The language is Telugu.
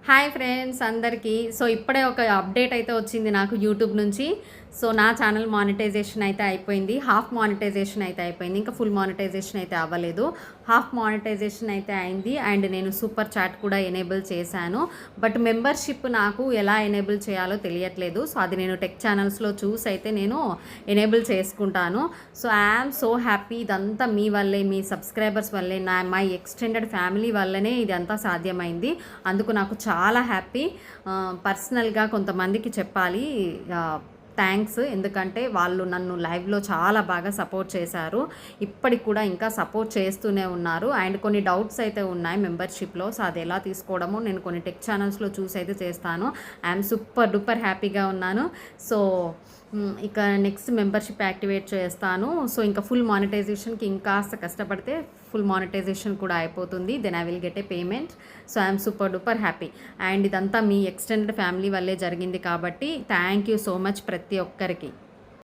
హాయ్ ఫ్రెండ్స్ అందరికీ. సో ఇప్పుడే ఒక అప్డేట్ అయితే వచ్చింది నాకు యూట్యూబ్ నుంచి. సో నా ఛానల్ మానిటైజేషన్ అయితే అయిపోయింది. హాఫ్ మానిటైజేషన్ అయితే అయిపోయింది. ఇంకా ఫుల్ మానిటైజేషన్ అయితే అవ్వలేదు. హాఫ్ మానిటైజేషన్ అయితే అయింది. అండ్ నేను సూపర్ చాట్ కూడా ఎనేబుల్ చేశాను. బట్ మెంబర్షిప్ నాకు ఎలా ఎనేబుల్ చేయాలో తెలియట్లేదు. సో అది నేను టెక్ ఛానల్స్లో చూసి అయితే నేను ఎనేబుల్ చేసుకుంటాను. So I'm so happy. ఇదంతా మీ వల్లే, మీ సబ్స్క్రైబర్స్ వల్లే, మై ఎక్స్టెండెడ్ ఫ్యామిలీ వల్లనే ఇదంతా సాధ్యమైంది. అందుకు నాకు చాలా హ్యాపీ. పర్సనల్గా కొంతమందికి చెప్పాలి థ్యాంక్స్. ఎందుకంటే వాళ్ళు నన్ను లైవ్లో చాలా బాగా సపోర్ట్ చేశారు. ఇప్పటికి కూడా ఇంకా సపోర్ట్ చేస్తూనే ఉన్నారు. అండ్ కొన్ని డౌట్స్ అయితే ఉన్నాయి మెంబర్షిప్లో. సో అది ఎలా తీసుకోవడమో నేను కొన్ని టెక్ ఛానల్స్లో చూసి అయితే చేస్తాను. ఐఎమ్ సూపర్ డూపర్ హ్యాపీగా ఉన్నాను. సో ఇక నెక్స్ట్ మెంబర్షిప్ యాక్టివేట్ చేస్తాను. సో ఇంకా ఫుల్ మానిటైజేషన్కి ఇంకాస్త కష్టపడితే ఫుల్ మానిటైజేషన్ కూడా అయిపోతుంది. Then I will get a payment. So I'm super duper happy. And ఇదంతా మీ ఎక్స్టెండెడ్ ఫ్యామిలీ వల్లే జరిగింది కాబట్టి థ్యాంక్ యూ సో మచ్ ప్రతి ఒక్కరికి.